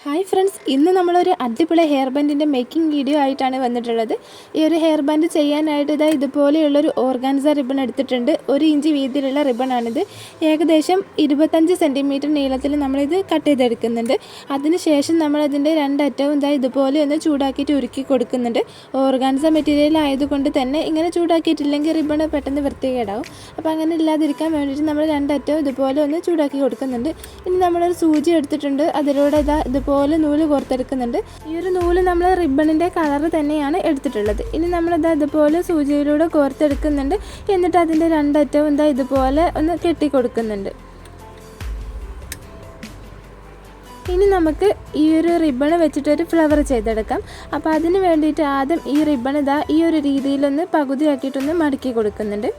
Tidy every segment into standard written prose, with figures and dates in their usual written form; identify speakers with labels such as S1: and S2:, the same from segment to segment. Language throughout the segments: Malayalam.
S1: ഹായ് ഫ്രണ്ട്സ്, ഇന്ന് നമ്മളൊരു അടിപൊളി ഹെയർ ബാൻഡിൻ്റെ മേക്കിംഗ് വീഡിയോ ആയിട്ടാണ് വന്നിട്ടുള്ളത്. ഈ ഒരു ഹെയർ ബാൻഡ് ചെയ്യാനായിട്ട് ഇതുപോലെയുള്ളൊരു ഓർഗാൻസ റിബൺ എടുത്തിട്ടുണ്ട്. 1 ഇഞ്ച് വീതിയിലുള്ള റിബണാണിത്. ഏകദേശം 25 സെൻറ്റിമീറ്റർ നീളത്തിൽ നമ്മളിത് കട്ട് ചെയ്തെടുക്കുന്നുണ്ട്. അതിനുശേഷം നമ്മളതിൻ്റെ രണ്ടറ്റവും ഇതുപോലെ ഒന്ന് ചൂടാക്കിയിട്ട് ഉരുക്കി കൊടുക്കുന്നുണ്ട്. ഓർഗാൻസ മെറ്റീരിയൽ ആയതുകൊണ്ട് തന്നെ ഇങ്ങനെ ചൂടാക്കിയിട്ടില്ലെങ്കിൽ റിബൺ പെട്ടെന്ന് വൃത്തികേടാവും. അപ്പോൾ അങ്ങനെ ഇല്ലാതിരിക്കാൻ വേണ്ടിയിട്ട് നമ്മൾ രണ്ടറ്റവും ഇതുപോലെ ഒന്ന് ചൂടാക്കി കൊടുക്കുന്നുണ്ട്. ഇനി നമ്മളൊരു സൂചി എടുത്തിട്ടുണ്ട്. അതിലൂടെ ഇതുപോലെ നൂല് കോർത്തെടുക്കുന്നുണ്ട്. ഈ ഒരു നൂല് നമ്മൾ റിബണിൻ്റെ കളറ് തന്നെയാണ് എടുത്തിട്ടുള്ളത്. ഇനി നമ്മളിത് ഇതുപോലെ സൂചിയിലൂടെ കോർത്തെടുക്കുന്നുണ്ട്. എന്നിട്ട് അതിൻ്റെ രണ്ടറ്റവും ഇതുപോലെ ഒന്ന് കെട്ടി കൊടുക്കുന്നുണ്ട്. ഇനി നമുക്ക് ഈ ഒരു റിബൺ വെച്ചിട്ടൊരു ഫ്ലവർ ചെയ്തെടുക്കാം. അപ്പോൾ അതിന് വേണ്ടിയിട്ട് ആദ്യം ഈ റിബൺ ഈ ഒരു രീതിയിലൊന്ന് പകുതിയാക്കിയിട്ടൊന്ന് മടക്കി കൊടുക്കുന്നുണ്ട്.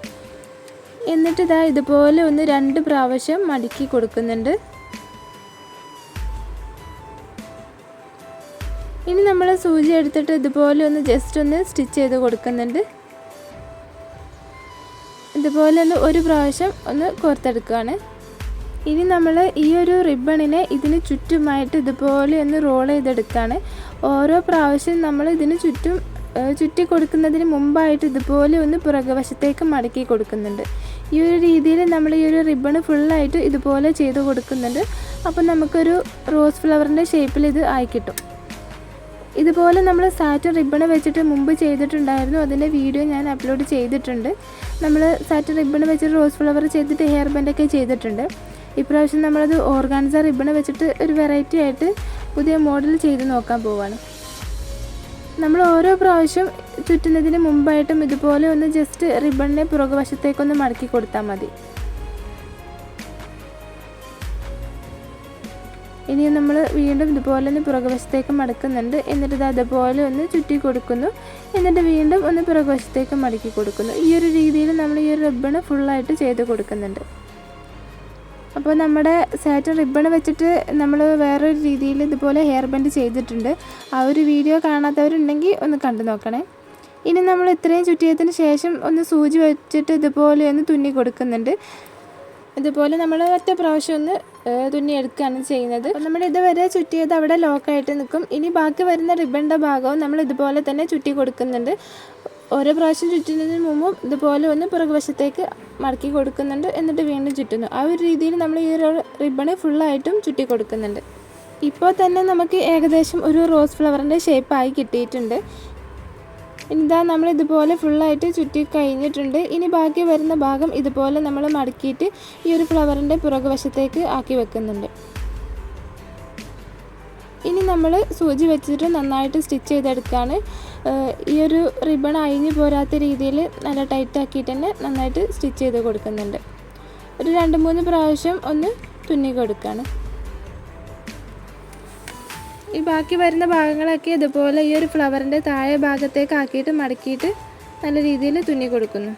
S1: എന്നിട്ട് ഇതുപോലെ ഒന്ന് 2 പ്രാവശ്യം മടക്കി കൊടുക്കുന്നുണ്ട്. ഇനി നമ്മൾ സൂചി എടുത്തിട്ട് ഇതുപോലെ ഒന്ന് ജസ്റ്റ് ഒന്ന് സ്റ്റിച്ച് ചെയ്ത് കൊടുക്കുന്നുണ്ട്. ഇതുപോലെ ഒന്ന് 1 പ്രാവശ്യം ഒന്ന് കോർത്തെടുക്കുകയാണ്. ഇനി നമ്മൾ ഈ ഒരു റിബണിനെ ഇതിന് ചുറ്റുമായിട്ട് ഇതുപോലെ ഒന്ന് റോൾ ചെയ്തെടുക്കുകയാണ്. ഓരോ പ്രാവശ്യം നമ്മൾ ഇതിന് ചുറ്റി കൊടുക്കുന്നതിന് മുമ്പായിട്ട് ഇതുപോലെ ഒന്ന് പുറകുവശത്തേക്ക് മടക്കി കൊടുക്കുന്നുണ്ട്. ഈ ഒരു രീതിയിൽ നമ്മൾ ഈ ഒരു റിബണ് ഫുള്ളായിട്ട് ഇതുപോലെ ചെയ്ത് കൊടുക്കുന്നുണ്ട്. അപ്പോൾ നമുക്കൊരു റോസ് ഫ്ലവറിൻ്റെ ഷേപ്പിൽ ഇത് ആയി കിട്ടും. ഇതുപോലെ നമ്മൾ സാറ്റിൻ റിബൺ വെച്ചിട്ട് മുമ്പ് ചെയ്തിട്ടുണ്ടായിരുന്നു. അതിൻ്റെ വീഡിയോ ഞാൻ അപ്ലോഡ് ചെയ്തിട്ടുണ്ട്. നമ്മൾ സാറ്റിൻ റിബൺ വെച്ചിട്ട് റോസ് ഫ്ലവർ ചെയ്തിട്ട് ഹെയർ ബാൻഡൊക്കെ ചെയ്തിട്ടുണ്ട്. ഇപ്രാവശ്യം നമ്മളത് ഓർഗാൻസ റിബൺ വെച്ചിട്ട് ഒരു വെറൈറ്റി ആയിട്ട് പുതിയ മോഡൽ ചെയ്ത് നോക്കാൻ പോവുകയാണ്. നമ്മൾ ഓരോ പ്രാവശ്യം ചുറ്റുന്നതിന് മുമ്പായിട്ടും ഇതുപോലെ ഒന്ന് ജസ്റ്റ് റിബണിനെ പുറകുവശത്തേക്കൊന്ന് മടക്കി കൊടുത്താൽ മതി. ഇനി നമ്മൾ വീണ്ടും ഇതുപോലെ ഒന്ന് പുറകുവശത്തേക്ക് മടക്കുന്നുണ്ട്. എന്നിട്ട് അതുപോലെ ഒന്ന് ചുറ്റി കൊടുക്കുന്നു. എന്നിട്ട് വീണ്ടും ഒന്ന് പുറകുവശത്തേക്ക് മടക്കി കൊടുക്കുന്നു. ഈ ഒരു രീതിയിൽ നമ്മൾ ഈ ഒരു റിബണ് ഫുള്ളായിട്ട് ചെയ്ത് കൊടുക്കുന്നുണ്ട്. അപ്പോൾ നമ്മുടെ സാറ്റിൻ റിബൺ വെച്ചിട്ട് നമ്മൾ വേറൊരു രീതിയിൽ ഇതുപോലെ ഹെയർ ബാൻഡ് ചെയ്തിട്ടുണ്ട്. ആ ഒരു വീഡിയോ കാണാത്തവരുണ്ടെങ്കിൽ ഒന്ന് കണ്ടു നോക്കണേ. ഇനി നമ്മൾ ഇത്രയും ചുറ്റിയതിന് ശേഷം ഒന്ന് സൂചി വെച്ചിട്ട് ഇതുപോലെ ഒന്ന് തുന്നി കൊടുക്കുന്നുണ്ട്. ഇതുപോലെ നമ്മൾ ഒറ്റ പ്രാവശ്യം ഒന്ന് തുന്നിയെടുക്കുകയാണ് ചെയ്യുന്നത്. അപ്പോൾ നമ്മൾ ഇതുവരെ ചുറ്റിയത് അവിടെ ലോക്കായിട്ട് നിൽക്കും. ഇനി ബാക്കി വരുന്ന റിബണിൻ്റെ ഭാഗവും നമ്മൾ ഇതുപോലെ തന്നെ ചുറ്റി കൊടുക്കുന്നുണ്ട്. ഓരോ പ്രാവശ്യം ചുറ്റുന്നതിന് മുമ്പും ഇതുപോലെ ഒന്ന് പുറകുവശത്തേക്ക് മടക്കി കൊടുക്കുന്നുണ്ട്. എന്നിട്ട് വീണ്ടും ചുറ്റുന്നു. ആ ഒരു രീതിയിൽ നമ്മൾ ഈ ഒരു റിബണ് ഫുള്ളായിട്ടും ചുറ്റി കൊടുക്കുന്നുണ്ട്. ഇപ്പോൾ തന്നെ നമുക്ക് ഏകദേശം ഒരു റോസ് ഫ്ലവറിൻ്റെ ഷേപ്പായി കിട്ടിയിട്ടുണ്ട്. ഇനി നമ്മൾ ഇതുപോലെ ഫുള്ളായിട്ട് ചുറ്റി കഴിഞ്ഞിട്ടുണ്ട്. ഇനി ബാക്കി വരുന്ന ഭാഗം ഇതുപോലെ നമ്മൾ മടക്കിയിട്ട് ഈ ഒരു ഫ്ലവറിൻ്റെ പുറകുവശത്തേക്ക് ആക്കി വെക്കുന്നുണ്ട്. ഇനി നമ്മൾ സൂചി വെച്ചിട്ട് നന്നായിട്ട് സ്റ്റിച്ച് ചെയ്തെടുക്കുകയാണ്. ഈ ഒരു റിബൺ അഴിഞ്ഞു പോരാത്ത രീതിയിൽ നല്ല ടൈറ്റ് ആക്കിയിട്ട് തന്നെ നന്നായിട്ട് സ്റ്റിച്ച് ചെയ്ത് കൊടുക്കുന്നുണ്ട്. ഒരു 2-3 പ്രാവശ്യം ഒന്ന് തുന്നി കൊടുക്കുകയാണ്. ഈ ബാക്കി വരുന്ന ഭാഗങ്ങളൊക്കെ ഇതുപോലെ ഈ ഒരു ഫ്ലവറിൻ്റെ താഴെ ഭാഗത്തേക്ക് ആക്കിയിട്ട് മടക്കിയിട്ട് നല്ല രീതിയിൽ തുന്നി കൊടുക്കുന്നു.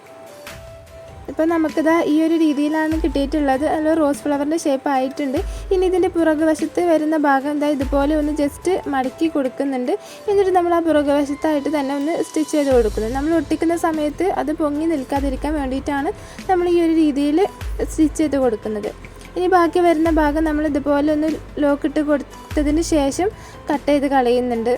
S1: ഇപ്പോൾ നമുക്കിത് ഈ ഒരു രീതിയിലാണ് കിട്ടിയിട്ടുള്ളത്. അതിൽ റോസ് ഫ്ലവറിൻ്റെ ഷേപ്പ് ആയിട്ടുണ്ട്. ഇനി ഇതിൻ്റെ പുറകുവശത്ത് വരുന്ന ഭാഗം ഇതുപോലെ ഒന്ന് ജസ്റ്റ് മടക്കി കൊടുക്കുന്നുണ്ട്. എന്നിട്ട് നമ്മൾ ആ പുറകുവശത്തായിട്ട് തന്നെ ഒന്ന് സ്റ്റിച്ച് ചെയ്ത് കൊടുക്കുന്നത്. നമ്മൾ ഒട്ടിക്കുന്ന സമയത്ത് അത് പൊങ്ങി നിൽക്കാതിരിക്കാൻ വേണ്ടിയിട്ടാണ് നമ്മൾ ഈ ഒരു രീതിയിൽ സ്റ്റിച്ച് ചെയ്ത് കൊടുക്കുന്നത്. ഇനി ബാക്കി വരുന്ന ഭാഗം നമ്മൾ ഇതുപോലെ ഒന്ന് ലോക്കിട്ട് കൊടുത്തതിന് ശേഷം കട്ട് ചെയ്ത് കളയുന്നുണ്ട്.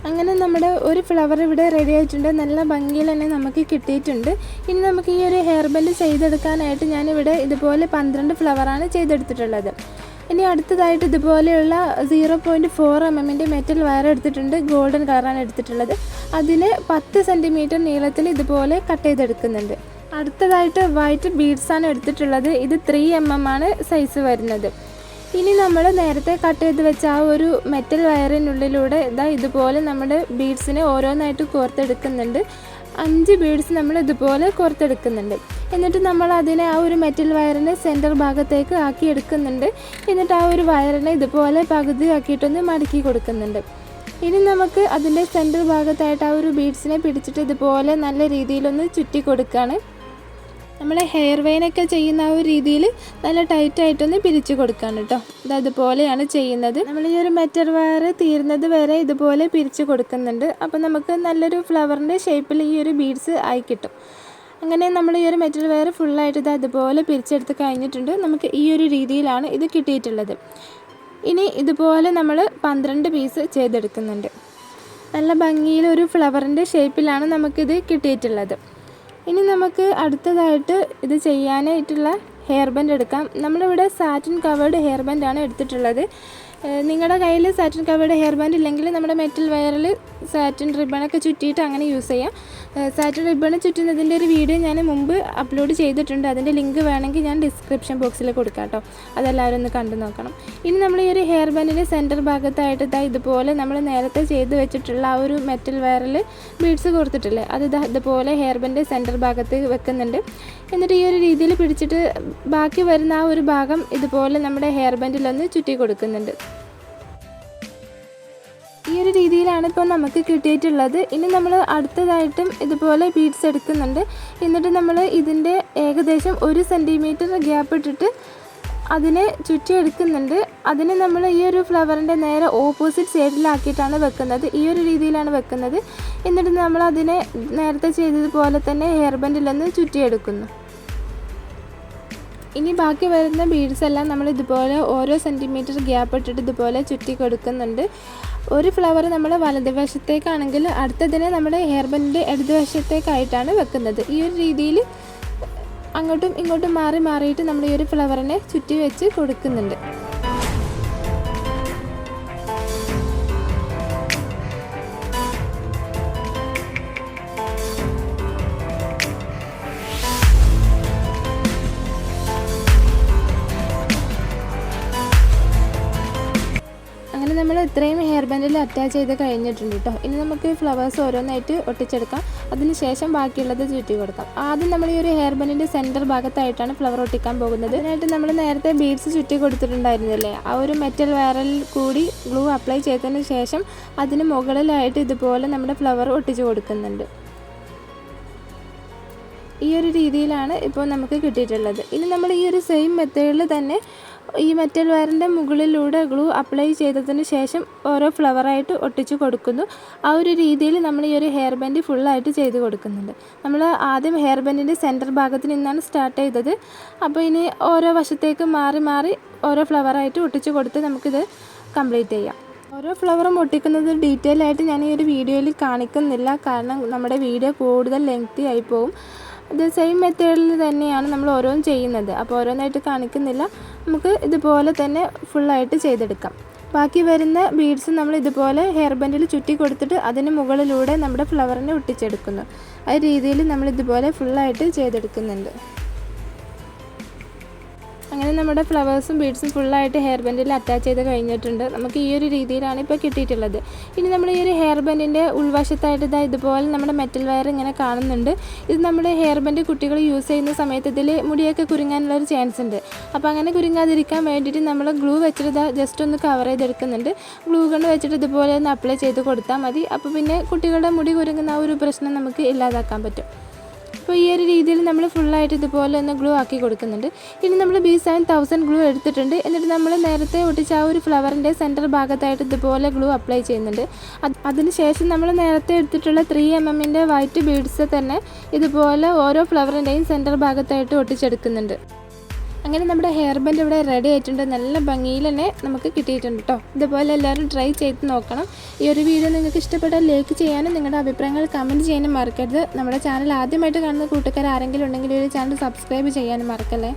S1: അങ്ങനെ നമ്മുടെ ഒരു ഫ്ലവർ ഇവിടെ റെഡി ആയിട്ടുണ്ട്. നല്ല ഭംഗിയിൽ തന്നെ നമുക്ക് കിട്ടിയിട്ടുണ്ട്. ഇനി നമുക്ക് ഈ ഒരു ഹെയർ ബാൻഡ് ചെയ്തെടുക്കാനായിട്ട് ഞാനിവിടെ ഇതുപോലെ 12 ഫ്ലവറാണ് ചെയ്തെടുത്തിട്ടുള്ളത്. ഇനി അടുത്തതായിട്ട് ഇതുപോലെയുള്ള 0.4 mm മെറ്റൽ വയർ എടുത്തിട്ടുണ്ട്. ഗോൾഡൻ കളറാണ് എടുത്തിട്ടുള്ളത്. അതിന് 10 സെൻറ്റിമീറ്റർ നീളത്തിൽ ഇതുപോലെ കട്ട് ചെയ്തെടുക്കുന്നുണ്ട്. അടുത്തതായിട്ട് വൈറ്റ് ബീഡ്സാണ് എടുത്തിട്ടുള്ളത്. ഇത് 3 mm ആണ് സൈസ് വരുന്നത്. ഇനി നമ്മൾ നേരത്തെ കട്ട് ചെയ്ത് വെച്ച ആ ഒരു മെറ്റൽ വയറിനുള്ളിലൂടെ ഇതുപോലെ നമ്മുടെ ബീഡ്സിനെ ഓരോന്നായിട്ട് കോർത്തെടുക്കുന്നുണ്ട്. 5 ബീഡ്സ് നമ്മൾ ഇതുപോലെ കോർത്തെടുക്കുന്നുണ്ട്. എന്നിട്ട് നമ്മൾ അതിനെ ആ ഒരു മെറ്റൽ വയറിനെ സെൻറ്റർ ഭാഗത്തേക്ക് ആക്കി എടുക്കുന്നുണ്ട്. എന്നിട്ട് ആ ഒരു വയറിനെ ഇതുപോലെ പകുതി ആക്കിയിട്ടൊന്ന് മടക്കി കൊടുക്കുന്നുണ്ട്. ഇനി നമുക്ക് അതിൻ്റെ സെൻറ്റർ ഭാഗത്തായിട്ട് ആ ഒരു ബീഡ്സിനെ പിടിച്ചിട്ട് ഇതുപോലെ നല്ല രീതിയിലൊന്ന് ചുറ്റി കൊടുക്കുകയാണ്. നമ്മൾ ഹെയർ വെയിനൊക്കെ ചെയ്യുന്ന ആ ഒരു രീതിയിൽ നല്ല ടൈറ്റായിട്ടൊന്ന് പിരിച്ചു കൊടുക്കുകയാണ് കേട്ടോ. അതുപോലെയാണ് ചെയ്യുന്നത്. നമ്മൾ ഈ ഒരു മെറ്റൽ വയർ തീരുന്നത് വരെ ഇതുപോലെ പിരിച്ചു കൊടുക്കുന്നുണ്ട്. അപ്പോൾ നമുക്ക് നല്ലൊരു ഫ്ലവറിൻ്റെ ഷേപ്പിൽ ഈ ഒരു ബീഡ്സ് ആയി കിട്ടും. അങ്ങനെ നമ്മൾ ഈ ഒരു മെറ്റൽ വയർ ഫുള്ളായിട്ട് അതുപോലെ പിരിച്ചെടുത്ത് കഴിഞ്ഞിട്ടുണ്ട്. നമുക്ക് ഈ ഒരു രീതിയിലാണ് ഇത് കിട്ടിയിട്ടുള്ളത്. ഇനി ഇതുപോലെ നമ്മൾ 12 പീസ് ചെയ്തെടുക്കുന്നുണ്ട്. നല്ല ഭംഗിയിൽ ഒരു ഫ്ലവറിൻ്റെ ഷേപ്പിലാണ് നമുക്കിത് കിട്ടിയിട്ടുള്ളത്. ഇനി നമുക്ക് അടുത്തതായിട്ട് ഇത് ചെയ്യാനായിട്ടുള്ള ഹെയർ ബാൻഡ് എടുക്കാം. നമ്മളിവിടെ സാറ്റിൻ കവേർഡ് ഹെയർ ബാൻഡാണ് എടുത്തിട്ടുള്ളത്. നിങ്ങളുടെ കയ്യിൽ സാറ്റിൻ കവേർഡ് ഹെയർ ബാൻഡ് ഇല്ലെങ്കിൽ നമ്മുടെ മെറ്റൽ വയറിൽ സാറ്റിൻ റിബണൊക്കെ ചുറ്റിയിട്ട് അങ്ങനെ യൂസ് ചെയ്യാം. സാറ്റിൻ റിബൺ ചുറ്റുന്നതിൻ്റെ ഒരു വീഡിയോ ഞാൻ മുമ്പ് അപ്ലോഡ് ചെയ്തിട്ടുണ്ട്. അതിൻ്റെ ലിങ്ക് വേണമെങ്കിൽ ഞാൻ ഡിസ്ക്രിപ്ഷൻ ബോക്സിൽ കൊടുക്കാം കേട്ടോ. അതെല്ലാവരും ഒന്ന് കണ്ടു നോക്കണം. ഇനി നമ്മൾ ഈ ഒരു ഹെയർ ബാൻഡിൻ്റെ സെൻറ്റർ ഭാഗത്തായിട്ട് ഇതുപോലെ നമ്മൾ നേരത്തെ ചെയ്ത് വെച്ചിട്ടുള്ള ആ ഒരു മെറ്റൽ വയറിൽ ബീഡ്സ് കൊടുത്തിട്ടില്ലേ, അത് ഇതുപോലെ ഹെയർ ബാൻഡ് സെൻറ്റർ ഭാഗത്ത് വെക്കുന്നുണ്ട്. എന്നിട്ട് ഈ ഒരു രീതിയിൽ പിടിച്ചിട്ട് ബാക്കി വരുന്ന ആ ഒരു ഭാഗം ഇതുപോലെ നമ്മുടെ ഹെയർ ബാൻഡിലൊന്ന് ചുറ്റി കൊടുക്കുന്നുണ്ട്. ഈ ഒരു രീതിയിലാണ് ഇപ്പോൾ നമുക്ക് കിട്ടിയിട്ടുള്ളത്. ഇനി നമ്മൾ അടുത്തതായിട്ടും ഇതുപോലെ ബീഡ്സ് എടുക്കുന്നുണ്ട്. എന്നിട്ട് നമ്മൾ ഇതിൻ്റെ ഏകദേശം 1 സെൻറ്റിമീറ്റർ ഗ്യാപ്പ് ഇട്ടിട്ട് അതിനെ ചുറ്റി എടുക്കുന്നുണ്ട്. അതിനെ നമ്മൾ ഈ ഒരു ഫ്ലവറിൻ്റെ നേരെ ഓപ്പോസിറ്റ് സൈഡിലാക്കിയിട്ടാണ് വെക്കുന്നത്. ഈ ഒരു രീതിയിലാണ് വെക്കുന്നത്. എന്നിട്ട് നമ്മൾ അതിനെ നേരത്തെ ചെയ്തതുപോലെ തന്നെ ഹെയർ ബാൻഡിലൊന്ന് ചുറ്റിയെടുക്കുന്നു. ഇനി ബാക്കി വരുന്ന ബീഡ്സ് എല്ലാം നമ്മൾ ഇതുപോലെ ഓരോ സെൻറ്റിമീറ്റർ ഗ്യാപ്പ് ഇട്ടിട്ട് ഇതുപോലെ ചുറ്റി കൊടുക്കുന്നുണ്ട്. ഒരു ഫ്ലവർ നമ്മൾ വലതുവശത്തേക്കാണെങ്കിൽ അടുത്തതിനെ നമ്മുടെ ഹെയർ ബാൻഡിൻ്റെ ഇടതുവശത്തേക്കായിട്ടാണ് വെക്കുന്നത്. ഈ ഒരു രീതിയിൽ അങ്ങോട്ടും ഇങ്ങോട്ടും മാറിയിട്ട് നമ്മൾ ഈ ഒരു ഫ്ലവറിനെ ചുറ്റി വെച്ച് കൊടുക്കുന്നുണ്ട്. നമ്മൾ ഇത്രയും ഹെയർ ബാൻഡിൽ അറ്റാച്ച് ചെയ്ത് കഴിഞ്ഞിട്ടുണ്ട് കേട്ടോ. ഇനി നമുക്ക് ഫ്ലവേഴ്സ് ഓരോന്നായിട്ട് ഒട്ടിച്ചെടുക്കാം. അതിനുശേഷം ബാക്കിയുള്ളത് ചുറ്റി കൊടുക്കാം. ആദ്യം നമ്മൾ ഈ ഒരു ഹെയർ ബാൻഡിൻ്റെ സെൻറ്റർ ഭാഗത്തായിട്ടാണ് ഫ്ലവർ ഒട്ടിക്കാൻ പോകുന്നത്. അതിനായിട്ട് നമ്മൾ നേരത്തെ ബീഡ്സ് ചുറ്റി കൊടുത്തിട്ടുണ്ടായിരുന്നില്ലേ, ആ ഒരു മെറ്റൽ വയറിൽ കൂടി ഗ്ലൂ അപ്ലൈ ചെയ്തതിന് ശേഷം അതിന് മുകളിലായിട്ട് ഇതുപോലെ നമ്മുടെ ഫ്ലവർ ഒട്ടിച്ച് കൊടുക്കുന്നുണ്ട്. ഈ ഒരു രീതിയിലാണ് ഇപ്പോൾ നമുക്ക് കിട്ടിയിട്ടുള്ളത്. ഇനി നമ്മൾ ഈ ഒരു സെയിം മെത്തേഡിൽ തന്നെ ഈ മെറ്റൽ വയറിൻ്റെ മുകളിലൂടെ ഗ്ലൂ അപ്ലൈ ചെയ്തതിന് ശേഷം ഓരോ ഫ്ലവറായിട്ട് ഒട്ടിച്ച് കൊടുക്കുന്നു. ആ ഒരു രീതിയിൽ നമ്മൾ ഈ ഒരു ഹെയർ ബാൻഡ് ഫുള്ളായിട്ട് ചെയ്ത് കൊടുക്കുന്നുണ്ട്. നമ്മൾ ആദ്യം ഹെയർ ബാൻഡിൻ്റെ സെൻറ്റർ ഭാഗത്ത് നിന്നാണ് സ്റ്റാർട്ട് ചെയ്തത്. അപ്പോൾ ഇനി ഓരോ വശത്തേക്ക് മാറി ഓരോ ഫ്ലവറായിട്ട് ഒട്ടിച്ച് കൊടുത്ത് നമുക്കിത് കംപ്ലീറ്റ് ചെയ്യാം. ഓരോ ഫ്ലവറും ഒട്ടിക്കുന്നത് ഡീറ്റെയിൽ ആയിട്ട് ഞാൻ ഈ ഒരു വീഡിയോയിൽ കാണിക്കുന്നില്ല, കാരണം നമ്മുടെ വീഡിയോ കൂടുതൽ ലെങ്തി ആയി പോകും. ഇത് സെയിം മെത്തേഡിൽ തന്നെയാണ് നമ്മൾ ഓരോന്നും ചെയ്യുന്നത്. അപ്പോൾ ഓരോന്നായിട്ട് കാണിക്കുന്നില്ല. നമുക്ക് ഇതുപോലെ തന്നെ ഫുള്ളായിട്ട് ചെയ്തെടുക്കാം. ബാക്കി വരുന്ന ബീഡ്സ് നമ്മൾ ഇതുപോലെ ഹെയർ ബാൻഡിൽ ചുറ്റി കൊടുത്തിട്ട് അതിന് മുകളിലൂടെ നമ്മുടെ ഫ്ലവറിനെ ഒട്ടിച്ചെടുക്കുന്നു. ആ രീതിയിൽ നമ്മൾ ഇതുപോലെ ഫുള്ളായിട്ട് ചെയ്തെടുക്കുന്നുണ്ട്. അങ്ങനെ നമ്മുടെ ഫ്ലവേഴ്സും ബീഡ്സും ഫുള്ളായിട്ട് ഹെയർ ബാൻഡിൽ അറ്റാച്ച് ചെയ്ത് കഴിഞ്ഞിട്ടുണ്ട്. നമുക്ക് ഈ ഒരു രീതിയിലാണ് ഇപ്പോൾ കിട്ടിയിട്ടുള്ളത്. ഇനി നമ്മൾ ഈ ഒരു ഹെയർ ബാൻഡിൻ്റെ ഉൾവശത്തായിട്ട് ഇതുപോലെ നമ്മുടെ മെറ്റൽ വയർ ഇങ്ങനെ കാണുന്നുണ്ട്. ഇത് നമ്മുടെ ഹെയർ ബാൻഡ് കുട്ടികൾ യൂസ് ചെയ്യുന്ന സമയത്ത് ഇതിൽ മുടിയൊക്കെ കുരുങ്ങാനുള്ളൊരു ചാൻസ് ഉണ്ട്. അപ്പോൾ അങ്ങനെ കുരുങ്ങാതിരിക്കാൻ വേണ്ടിയിട്ട് നമ്മൾ ഗ്ലൂ വെച്ചിട്ട് ജസ്റ്റ് ഒന്ന് കവർ ചെയ്തെടുക്കുന്നുണ്ട്. ഗ്ലൂ കൊണ്ട് വെച്ചിട്ട് ഇതുപോലെ ഒന്ന് അപ്ലൈ ചെയ്ത് കൊടുത്താൽ മതി. അപ്പോൾ പിന്നെ കുട്ടികളുടെ മുടി കുരുങ്ങുന്ന ആ ഒരു പ്രശ്നം നമുക്ക് ഇല്ലാതാക്കാൻ പറ്റും. അപ്പോൾ ഈ ഒരു രീതിയിൽ നമ്മൾ ഫുള്ളായിട്ട് ഇതുപോലെ ഒന്ന് ഗ്ലൂ ആക്കി കൊടുക്കുന്നുണ്ട്. ഇനി നമ്മൾ B7000 ഗ്ലൂ എടുത്തിട്ടുണ്ട്. എന്നിട്ട് നമ്മൾ നേരത്തെ ഒട്ടിച്ച ആ ഒരു ഫ്ലവറിൻ്റെ സെൻറ്റർ ഭാഗത്തായിട്ട് ഇതുപോലെ ഗ്ലൂ അപ്ലൈ ചെയ്യുന്നുണ്ട്. അതിനുശേഷം നമ്മൾ നേരത്തെ എടുത്തിട്ടുള്ള 3mm വൈറ്റ് ബീഡ്സ് തന്നെ ഇതുപോലെ ഓരോ ഫ്ലവറിൻ്റെയും സെൻറ്റർ ഭാഗത്തായിട്ട് ഒട്ടിച്ചെടുക്കുന്നുണ്ട്. അങ്ങനെ നമ്മുടെ ഹെയർ ബാൻഡ് ഇവിടെ റെഡി ആയിട്ടുണ്ട്. നല്ല ഭംഗിയിൽ തന്നെ നമുക്ക് കിട്ടിയിട്ടുണ്ട് കേട്ടോ. ഇതുപോലെ എല്ലാവരും ട്രൈ ചെയ്ത് നോക്കണം. ഈ ഒരു വീഡിയോ നിങ്ങൾക്ക് ഇഷ്ടപ്പെട്ടാൽ ലൈക്ക് ചെയ്യാനും നിങ്ങളുടെ അഭിപ്രായങ്ങൾ കമൻറ്റ് ചെയ്യാനും മറക്കരുത്. നമ്മുടെ ചാനൽ ആദ്യമായിട്ട് കാണുന്ന കൂട്ടുകാർ ആരെങ്കിലും ഉണ്ടെങ്കിൽ ഈ ഒരു ചാനൽ സബ്സ്ക്രൈബ് ചെയ്യാനും മറക്കല്ലേ.